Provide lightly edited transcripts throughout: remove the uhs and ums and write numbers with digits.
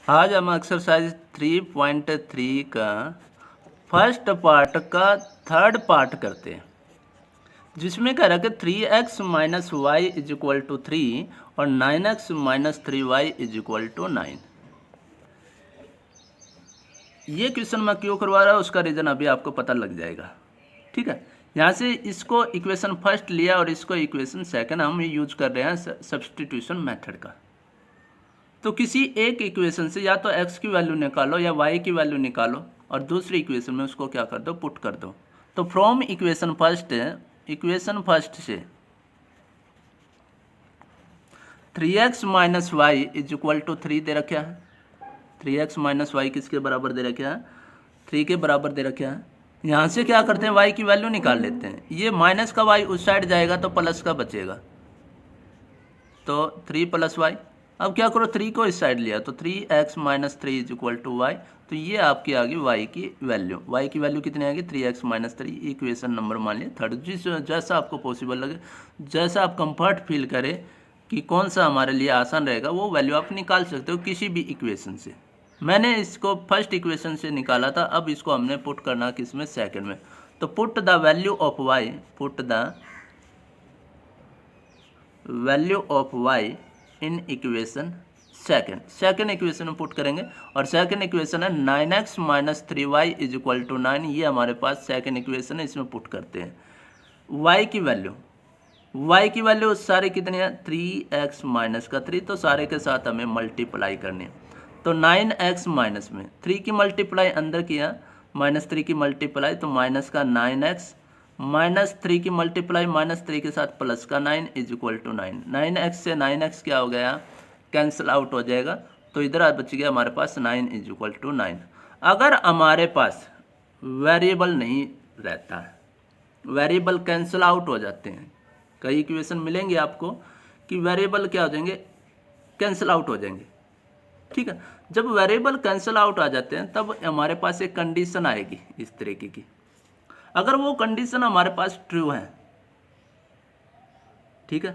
आज हम एक्सरसाइज 3.3 का फर्स्ट पार्ट का थर्ड पार्ट करते हैं, जिसमें कह रहा है कि 3x minus Y is equal to 3 और 9x minus 3y is equal to 9। ये क्वेश्चन मैं क्यों करवा रहा हूँ उसका रीज़न अभी आपको पता लग जाएगा। ठीक है, यहाँ से इसको इक्वेशन फर्स्ट लिया और इसको इक्वेशन सेकंड हम यूज कर रहे हैं सब्स्टिट्यूशन मेथड का। तो किसी एक इक्वेशन से या तो x की वैल्यू निकालो या y की वैल्यू निकालो और दूसरी इक्वेशन में उसको क्या कर दो, पुट कर दो। तो फ्रॉम इक्वेशन फर्स्ट से 3x minus Y is equal to 3 दे रखा है। 3x माइनस वाई किसके बराबर दे रखा है? 3 के बराबर दे रखा है। यहाँ से क्या करते हैं, y की वैल्यू निकाल लेते हैं। ये माइनस का y उस साइड जाएगा तो प्लस का बचेगा, तो 3 प्लस वाई। अब क्या करो, 3 को इस साइड लिया तो 3x minus 3 is equal to Y. तो ये आपकी आ गई y की वैल्यू। y की वैल्यू कितनी आ गई? 3x minus 3। इक्वेशन नंबर मान लिया थर्ड। जैसा आपको पॉसिबल लगे, जैसा आप कंफर्ट फील करें कि कौन सा हमारे लिए आसान रहेगा, वो वैल्यू आप निकाल सकते हो किसी भी इक्वेशन से। मैंने इसको फर्स्ट इक्वेशन से निकाला था, अब इसको हमने पुट करना किस में? सेकेंड में। तो put the value of y, put the value of y in equation second equation में पुट करेंगे। और सेकेंड इक्वेशन है 9x minus 3y is equal to 9। ये हमारे पास सेकेंड इक्वेशन है, इसमें पुट करते हैं। y की वैल्यू सारे कितने हैं? 3x माइनस का 3, तो सारे के साथ हमें मल्टीप्लाई करनी है। तो 9x माइनस में 3 की मल्टीप्लाई अंदर किया, माइनस 3 की मल्टीप्लाई, तो माइनस का 9x माइनस 3 की मल्टीप्लाई माइनस 3 के साथ प्लस का 9 इज इक्वल टू 9। 9x से 9x क्या हो गया? कैंसिल आउट हो जाएगा, तो इधर बच गया हमारे पास 9 इज इक्वल टू 9। अगर हमारे पास वेरिएबल नहीं रहता है, वेरिएबल कैंसिल आउट हो जाते हैं, कई इक्वेशन मिलेंगे आपको कि वेरिएबल क्या हो जाएंगे? कैंसिल आउट हो जाएंगे। ठीक है, जब वेरिएबल कैंसिल आउट आ जाते हैं तब हमारे पास एक कंडीशन आएगी इस तरीके की। अगर वो कंडीशन हमारे पास ट्रू है, ठीक है,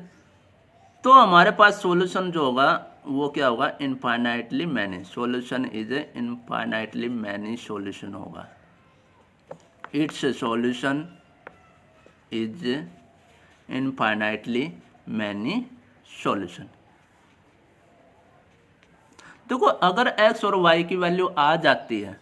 तो हमारे पास सॉल्यूशन जो होगा वो क्या होगा? Infinitely many. Solution is a infinitely many solution होगा। It's solution is infinitely many solution. देखो, अगर x और y की वैल्यू आ जाती है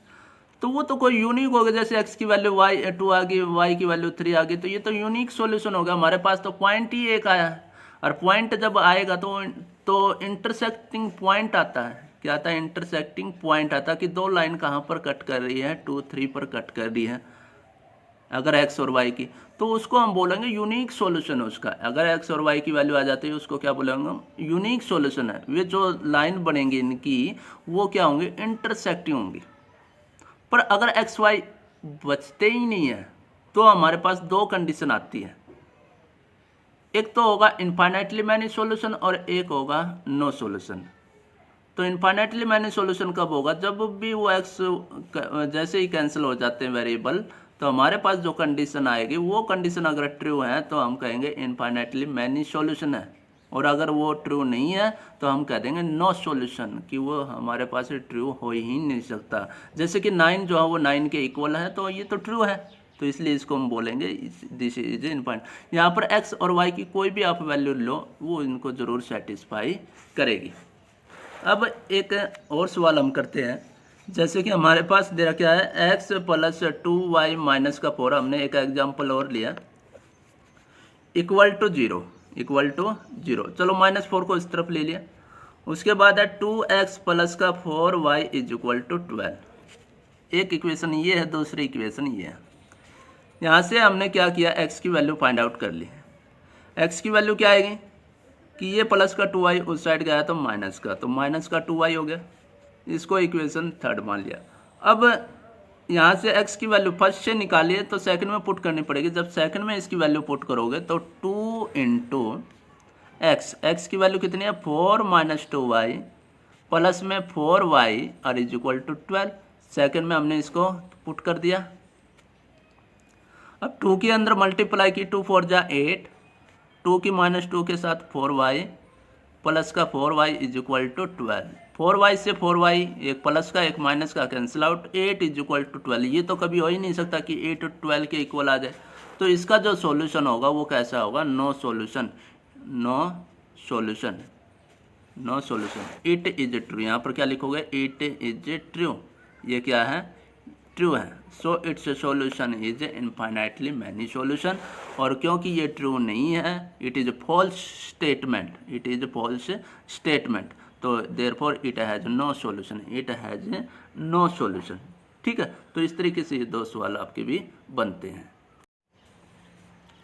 तो वो तो कोई यूनिक होगा। जैसे x की वैल्यू y2 आ गई, y की वैल्यू 3 आ गई, तो ये तो यूनिक सॉल्यूशन होगा। हमारे पास तो पॉइंट ही एक आया है, और पॉइंट जब आएगा तो इंटरसेक्टिंग पॉइंट आता है। क्या आता है? इंटरसेक्टिंग पॉइंट आता है कि दो लाइन कहाँ पर कट कर रही है? 2, 3 पर कट कर रही है अगर x और y की, तो उसको हम बोलेंगे यूनिक सॉल्यूशन है उसका। अगर x और y की वैल्यू आ जाती है उसको क्या बोलेंगे हम? यूनिक सॉल्यूशन है। वे जो लाइन बनेंगी इनकी वो क्या होंगी? इंटरसेक्टिंग होंगी। पर अगर एक्स वाई बचते ही नहीं है तो हमारे पास दो कंडीशन आती है। एक तो होगा इनफाइनाइटली मैनी सॉल्यूशन और एक होगा नो सॉल्यूशन। तो इनफाइनाइटली मैनी सॉल्यूशन कब होगा? जब भी वो एक्स जैसे ही कैंसिल हो जाते हैं वेरिएबल, तो हमारे पास जो कंडीशन आएगी वो कंडीशन अगर ट्रू है तो हम कहेंगे इनफाइनाइटली मैनी सॉल्यूशन है, और अगर वो ट्रू नहीं है तो हम कह देंगे नो सॉल्यूशन, कि वो हमारे पास ट्रू हो ही नहीं सकता। जैसे कि 9 जो है वो 9 के इक्वल है, तो ये तो ट्रू है, तो इसलिए इसको हम बोलेंगे दिस इज इनफाइनाइट। यहाँ पर x और y की कोई भी आप वैल्यू लो, वो इनको ज़रूर सेटिस्फाई करेगी। अब एक और सवाल हम करते हैं। जैसे कि हमारे पास दे रखा है x प्लस 2y माइनस का 4। हमने एक एग्जाम्पल और लिया, इक्वल टू जीरो। चलो -4 को इस तरफ ले लिया। उसके बाद है 2x प्लस का 4y इज इक्वल टू 12। एक इक्वेशन ये है, दूसरी इक्वेशन ये है। यहाँ से हमने क्या किया? x की वैल्यू फाइंड आउट कर ली। x की वैल्यू क्या आएगी कि ये प्लस का 2y उस साइड गया तो माइनस का, तो माइनस का 2y हो गया। इसको इक्वेशन थर्ड मान लिया। अब यहाँ से x की वैल्यू फर्स्ट से निकालिए तो सेकंड में पुट करनी पड़ेगी। जब सेकंड में इसकी वैल्यू पुट करोगे तो 2 इंटू एक्स की वैल्यू कितनी है? 4 माइनस 2y प्लस में 4y और इज इक्वल टू 12। सेकंड में हमने इसको पुट कर दिया। अब 2 के अंदर मल्टीप्लाई की, 2 4 जा 8, 2 की -2 के साथ 4y प्लस का 4y is equal to 12। 4y से 4y, एक प्लस का एक माइनस का cancel out, 8 is equal to 12। ये तो कभी हो ही नहीं सकता कि 8 और 12 के इक्वल आ जाए। तो इसका जो सॉल्यूशन होगा वो कैसा होगा, no solution, no solution, no solution. It is true, यहाँ पर क्या लिखोगे, इट इज ट्रू, ये क्या है, ट्रू है। So it's solution is infinitely many solution. और क्योंकि ये ट्रू नहीं है, it is false statement, it is false statement, तो therefore it has no solution, it has no solution. ठीक है, तो इस तरीके से ये दो सवाल आपके भी बनते हैं।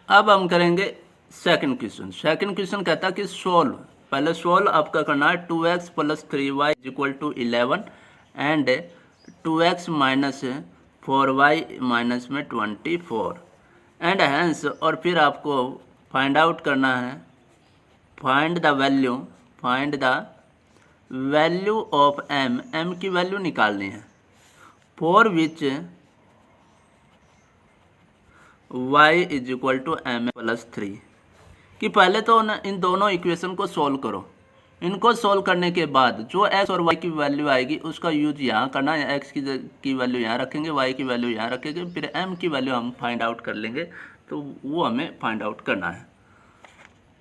अब हम करेंगे सेकंड क्वेश्चन। सेकंड क्वेश्चन कहता है कि सोल्व, पहले सोल्व आपका करना है 2x plus 3y equal to 11 and 2x minus 4y minus में 24 एंड हैंस, और फिर आपको फाइंड आउट करना है, find the value of m की वैल्यू निकालनी है, for which y is equal to m plus 3। कि पहले तो इन दोनों इक्वेशन को सॉल्व करो, इनको सॉल्व करने के बाद जो x और y की वैल्यू आएगी उसका यूज यहाँ करना है, x की वैल्यू यहाँ रखेंगे, y की वैल्यू यहाँ रखेंगे, फिर m की वैल्यू हम फाइंड आउट कर लेंगे, तो वो हमें फाइंड आउट करना है।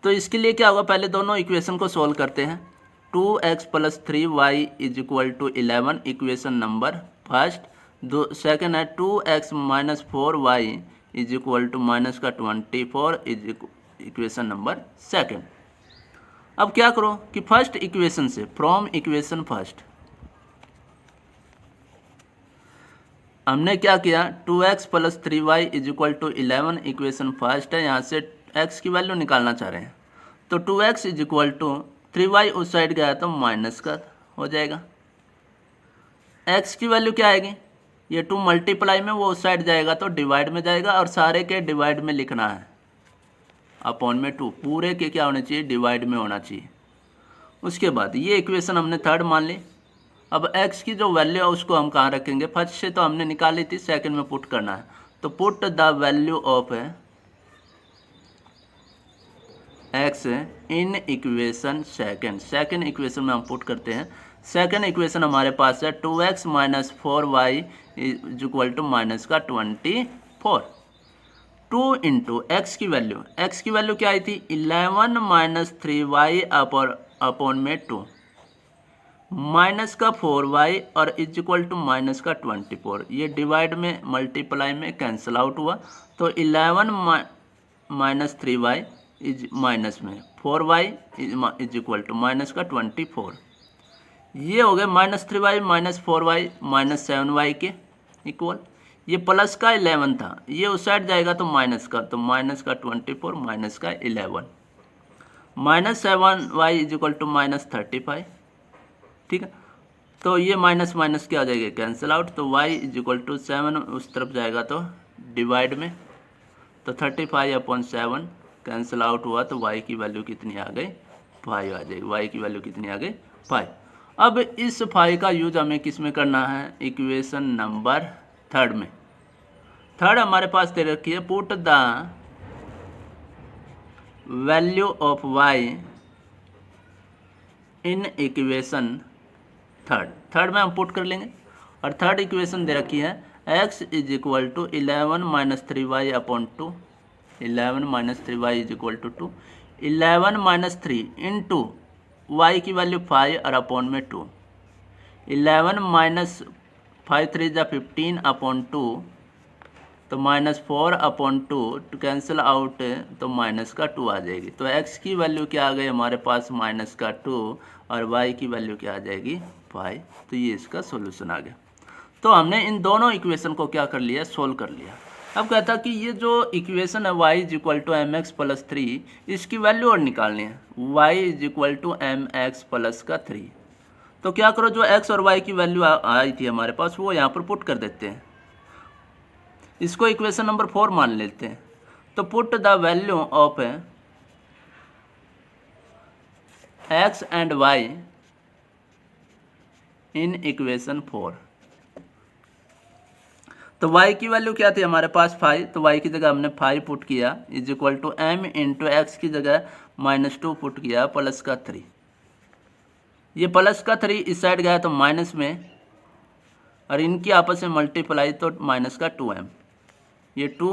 तो इसके लिए क्या होगा, पहले दोनों इक्वेशन को सॉल्व करते हैं। 2x plus 3y is equal to 11 equation number first, second है 2x minus 4y is equal to minus का 24 इज इक्वेशन नंबर सेकेंड। अब क्या करो कि फर्स्ट इक्वेशन से, फ्रॉम इक्वेशन फर्स्ट, हमने क्या किया, 2x plus 3y is equal to 11 equation first है, यहाँ से x की वैल्यू निकालना चाह रहे हैं। तो 2x is equal to 3y उस साइड गया तो माइनस का हो जाएगा, x की वैल्यू क्या आएगी, ये 2 मल्टीप्लाई में वो उस साइड जाएगा तो डिवाइड में जाएगा, और सारे के डिवाइड में लिखना है, अपॉन में 2, पूरे के क्या होना चाहिए, डिवाइड में होना चाहिए। उसके बाद ये इक्वेशन हमने थर्ड मान ली। अब x की जो वैल्यू है उसको हम कहाँ रखेंगे, फर्स्ट से तो हमने निकाली थी, सेकंड में पुट करना है, तो put the value of x in equation second, second equation में हम पुट करते हैं। सेकंड इक्वेशन हमारे पास है 2x minus 4y is equal to minus का 24, 2 इंटू एक्स की वैल्यू क्या आई थी, 11 माइनस 3y अपॉन में 2 माइनस का 4y और इज इक्वल टू माइनस का 24, ये डिवाइड में मल्टीप्लाई में कैंसिल आउट हुआ, तो 11 माइनस 3y इज माइनस में 4y is equal to minus का 24, ये हो गए minus 3y minus 4y minus 7y के इक्वल, ये प्लस का 11 था, ये उस साइड जाएगा तो माइनस का, तो माइनस का 24 माइनस का 11, minus 7y is equal to minus 35। ठीक है, तो ये माइनस माइनस क्या हो जाएगा, कैंसिल आउट, तो y इज इक्वल टू 7 उस तरफ जाएगा तो डिवाइड में, तो 35 अपॉन 7 कैंसिल आउट हुआ, तो y की वैल्यू कितनी आ गई, 5 आ जाएगी, y की वैल्यू कितनी आ गई, 5। अब इस 5 का यूज हमें किस में करना है, इक्वेशन नंबर थर्ड में। थर्ड हमारे पास दे रखी है, put the value of y in equation third में हम पुट कर लेंगे, और थर्ड इक्वेशन दे रखी है x is equal to 11 minus 3y upon 2, 11 minus 3y is equal to 2, 11 minus 3 into y की वैल्यू 5 और अपॉन में 2, 11 माइनस 5 3 जा 15 अपॉन 2, तो minus 4 upon 2 to cancel out, तो माइनस का 2 आ जाएगी, तो x की वैल्यू क्या आ गई हमारे पास, माइनस का 2, और y की वैल्यू क्या आ जाएगी, 5। तो ये इसका सॉल्यूशन आ गया। तो हमने इन दोनों इक्वेशन को क्या कर लिया, सोल्व कर लिया। अब कहता कि ये जो इक्वेशन है y is equal to M X plus 3, इसकी वैल्यू और निकालनी है, y is equal to M X plus का 3। तो क्या करो, जो x और y की वैल्यू आई थी हमारे पास वो यहाँ पर पुट कर देते हैं, इसको इक्वेशन नंबर 4 मान लेते हैं। तो put the value of x and y in equation 4। तो y की वैल्यू क्या थी हमारे पास 5, तो y की जगह हमने 5 पुट किया, is equal to m into X की जगह -2 पुट किया प्लस का 3, ये प्लस का 3 इस साइड गया तो माइनस में, और इनकी आपस में मल्टीप्लाई तो माइनस का 2m, ये 2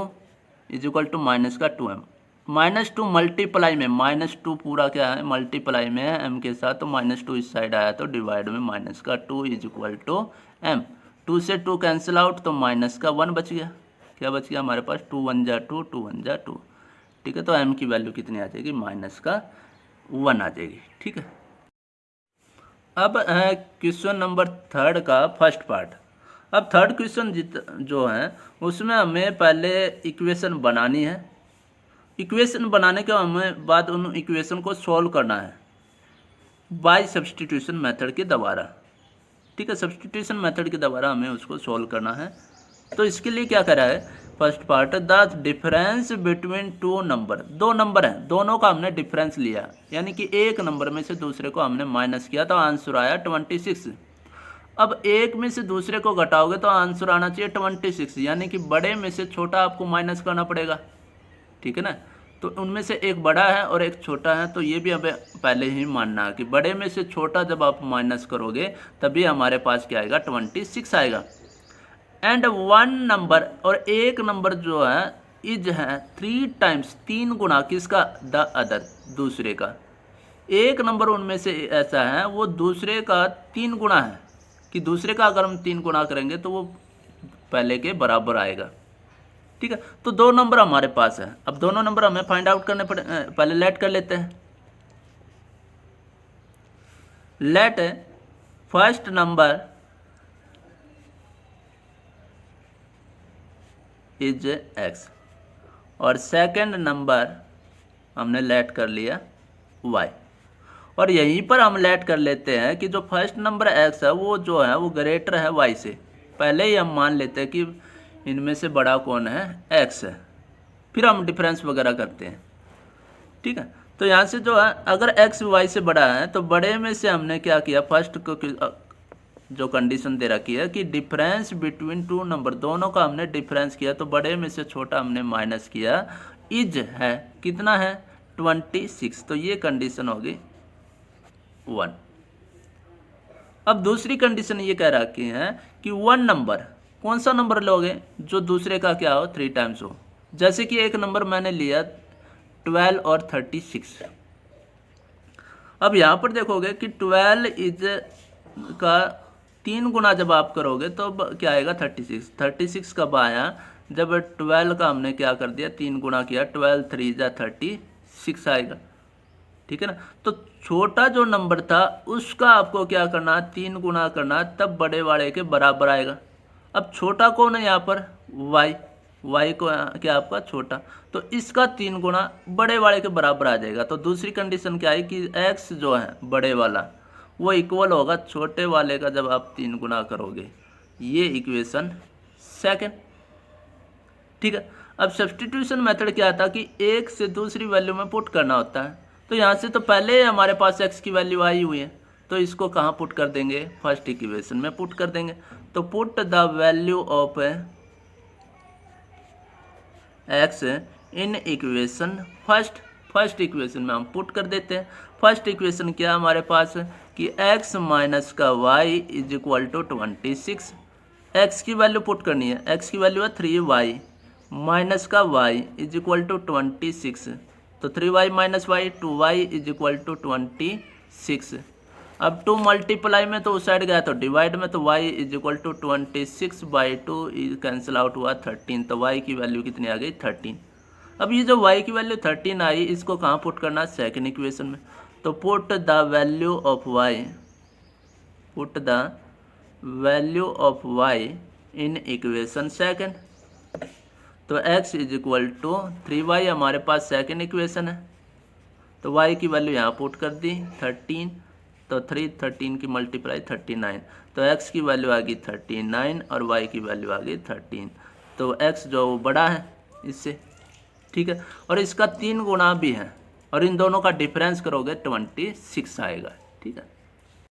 इज इक्वल टू माइनस का 2m। -2 मल्टीप्लाई में, -2 पूरा क्या है मल्टीप्लाई में है m के साथ, तो -2 इस साइड आया तो डिवाइड में माइनस का 2 इज इक्वल टू m। 2 से 2 कैंसिल आउट तो माइनस का 1 बच गया। क्या बच गया हमारे पास 2 1 जा 2, 2 1 जा 2। ठीक है, तो m की वैल्यू कितनी आ जाएगी, माइनस का 1 आ जाएगी। ठीक है, अब है क्वेश्चन नंबर 3 का फर्स्ट पार्ट। अब थर्ड क्वेश्चन जो है उसमें हमें पहले इक्वेशन बनानी है। इक्वेशन बनाने के हमें बाद उन इक्वेशन को सॉल्व करना है बाय सब्स्टिट्यूशन मेथड के द्वारा। ठीक है, सब्स्टिट्यूशन मेथड के द्वारा हमें उसको सॉल्व करना है। तो इसके लिए क्या करा है, first part the difference between two number, दो नंबर हैं, दोनों का हमने डिफरेंस लिया, यानी कि एक नंबर में से दूसरे को हमने माइनस किया तो आंसर आया 26। अब एक में से दूसरे को घटाओगे तो आंसर आना चाहिए 26, यानी कि बड़े में से छोटा आपको माइनस करना पड़ेगा। ठीक है ना, तो उनमें से एक बड़ा है और एक छोटा है, तो ये भी हमें पहले ही मानना है कि बड़े में से छोटा जब आप माइनस करोगे तभी हमारे पास क्या आएगा 26 आएगा। एंड वन नंबर, और एक नंबर जो है इज है 3 टाइम्स, 3 गुना किसका, द अदर, दूसरे का। एक नंबर उनमें से ऐसा है वो दूसरे का 3 गुना है, कि दूसरे का अगर हम 3 गुना करेंगे तो वो पहले के बराबर आएगा। ठीक है, तो 2 नंबर हमारे पास है। अब दोनों नंबर हमें फाइंड आउट करने पड़े, पहले लेट कर लेते हैं। Let first number is x और सेकंड नंबर हमने लेट कर लिया y, और यहीं पर हम लेट कर लेते हैं कि जो फर्स्ट नंबर x है वो जो है वो ग्रेटर है y से। पहले ही हम मान लेते हैं कि इनमें से बड़ा कौन है, x है, फिर हम डिफरेंस वगैरह करते हैं। ठीक है, तो यहाँ से जो है अगर x y से बड़ा है तो बड़े में से हमने क्या किया, फर्स्ट को जो कंडीशन दे रखी है कि डिफरेंस बिटवीन टू नंबर, दोनों का हमने डिफरेंस किया तो बड़े में से छोटा हमने माइनस किया, इज है कितना है 26, तो ये कंडीशन होगी 1। अब दूसरी कंडीशन ये कह रखी है कि वन नंबर, कौन सा नंबर लोगे जो दूसरे का क्या हो 3 टाइम्स हो। जैसे कि एक नंबर मैंने लिया 12 और 36। अब यहाँ पर देखोगे कि 12 इज का 3 गुना जब आप करोगे तो क्या आएगा 36। 36 कब आया, जब 12 का हमने क्या कर दिया 3 गुना किया, 12 3 जा 36 आएगा। ठीक है ना, तो छोटा जो नंबर था उसका आपको क्या करना, 3 गुना करना, तब बड़े वाले के बराबर आएगा। अब छोटा कौन है यहाँ पर, y को क्या आपका छोटा, तो इसका 3 गुना बड़े वाले के बराबर आ जाएगा। तो दूसरी कंडीशन क्या है कि x जो है बड़े वाला वो इक्वल होगा छोटे वाले का जब आप 3 गुना करोगे। ये इक्वेशन सेकंड। ठीक है, अब सब्स्टिट्यूशन मेथड क्या था कि एक से दूसरी वैल्यू में पुट करना होता है। तो यहाँ से तो पहले हमारे पास x की वैल्यू आई हुई है, तो इसको कहाँ पुट कर देंगे, फर्स्ट इक्वेशन में पुट कर देंगे। तो put the value of x in equation first equation में हम पुट कर देते हैं। फर्स्ट इक्वेशन क्या हमारे पास है कि x माइनस का y is equal to 26। x की वैल्यू पुट करनी है, x की वैल्यू है 3y माइनस का y इज इक्वल टू 26, तो 3y minus y 2y is equal to 26। अब 2 मल्टीप्लाई में तो उस साइड गया तो डिवाइड में, तो y is equal to 26/2 cancel out हुआ 13, तो y की वैल्यू कितनी आ गई 13। अब ये जो y की वैल्यू 13 आई इसको कहाँ पुट करना, सेकंड इक्वेशन में। तो put the value of y in equation second. तो x is equal to 3y हमारे पास सेकंड इक्वेशन है, तो y की वैल्यू यहाँ पुट कर दी 13, तो 13 की मल्टीप्लाई 39, तो x की वैल्यू आ गई 39 और y की वैल्यू आ गई 13। तो x जो वो बड़ा है इससे। ठीक है, और इसका 3 गुना भी है, और इन दोनों का डिफरेंस करोगे 26 आएगा। ठीक है।